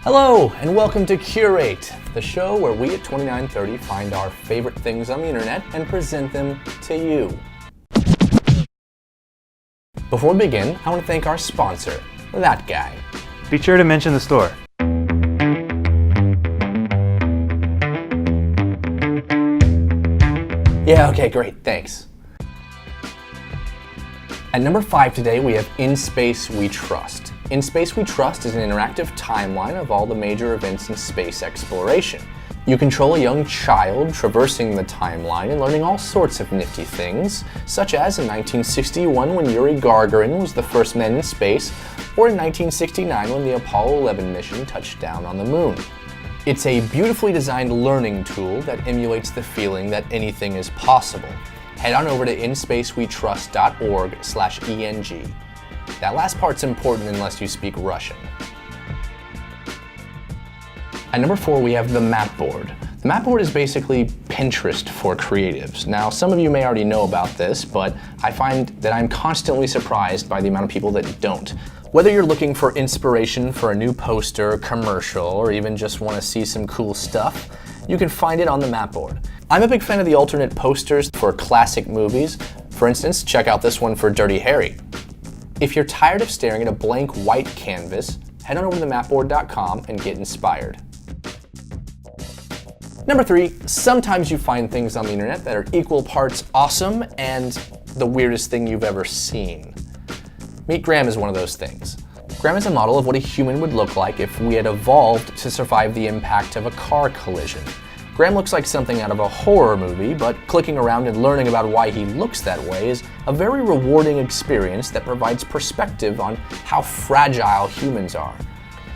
Hello, and welcome to Curate, the show where we at 2930 find our favorite things on the internet and present them to you. Before we begin, I want to thank our sponsor, that guy. Be sure to mention the store. Yeah, okay, great, thanks. At number 5 today, we have In Space We Trust. In Space We Trust is an interactive timeline of all the major events in space exploration. You control a young child traversing the timeline and learning all sorts of nifty things, such as in 1961 when Yuri Gagarin was the first man in space, or in 1969 when the Apollo 11 mission touched down on the moon. It's a beautifully designed learning tool that emulates the feeling that anything is possible. Head on over to inspacewetrust.org/ENG. That last part's important unless you speak Russian. At number 4, we have the Matboard. The Matboard is basically Pinterest for creatives. Now, some of you may already know about this, but I find that I'm constantly surprised by the amount of people that don't. Whether you're looking for inspiration for a new poster, commercial, or even just want to see some cool stuff, you can find it on the Matboard. I'm a big fan of the alternate posters for classic movies. For instance, check out this one for Dirty Harry. If you're tired of staring at a blank white canvas, head on over to matboard.com and get inspired. Number 3, sometimes you find things on the internet that are equal parts awesome and the weirdest thing you've ever seen. Meet Graham is one of those things. Graham is a model of what a human would look like if we had evolved to survive the impact of a car collision. Graham looks like something out of a horror movie, but clicking around and learning about why he looks that way is a very rewarding experience that provides perspective on how fragile humans are.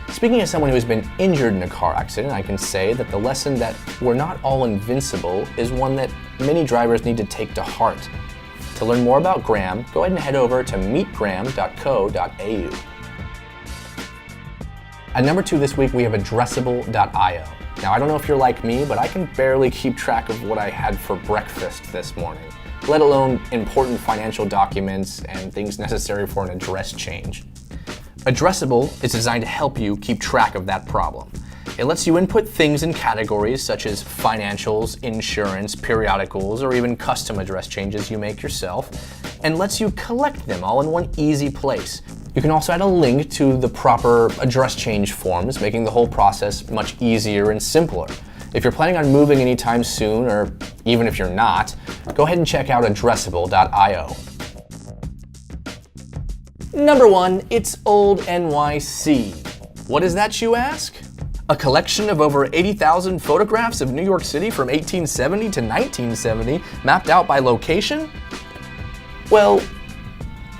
Speaking as someone who has been injured in a car accident, I can say that the lesson that we're not all invincible is one that many drivers need to take to heart. To learn more about Graham, go ahead and head over to meetgraham.co.au. At number 2 this week, we have Addressable.io. Now, I don't know if you're like me, but I can barely keep track of what I had for breakfast this morning, let alone important financial documents and things necessary for an address change. Addressable is designed to help you keep track of that problem. It lets you input things in categories such as financials, insurance, periodicals, or even custom address changes you make yourself, and lets you collect them all in one easy place. You can also add a link to the proper address change forms, making the whole process much easier and simpler. If you're planning on moving anytime soon, or even if you're not, go ahead and check out Addressable.io. Number 1, it's Old NYC. What is that, you ask? A collection of over 80,000 photographs of New York City from 1870 to 1970, mapped out by location? Well,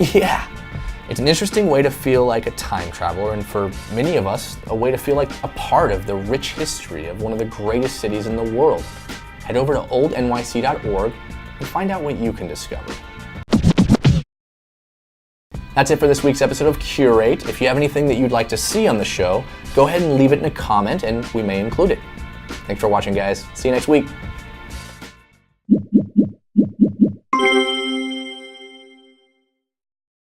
yeah. It's an interesting way to feel like a time traveler, and for many of us, a way to feel like a part of the rich history of one of the greatest cities in the world. Head over to oldnyc.org and find out what you can discover. That's it for this week's episode of Curate. If you have anything that you'd like to see on the show, go ahead and leave it in a comment and we may include it. Thanks for watching, guys. See you next week.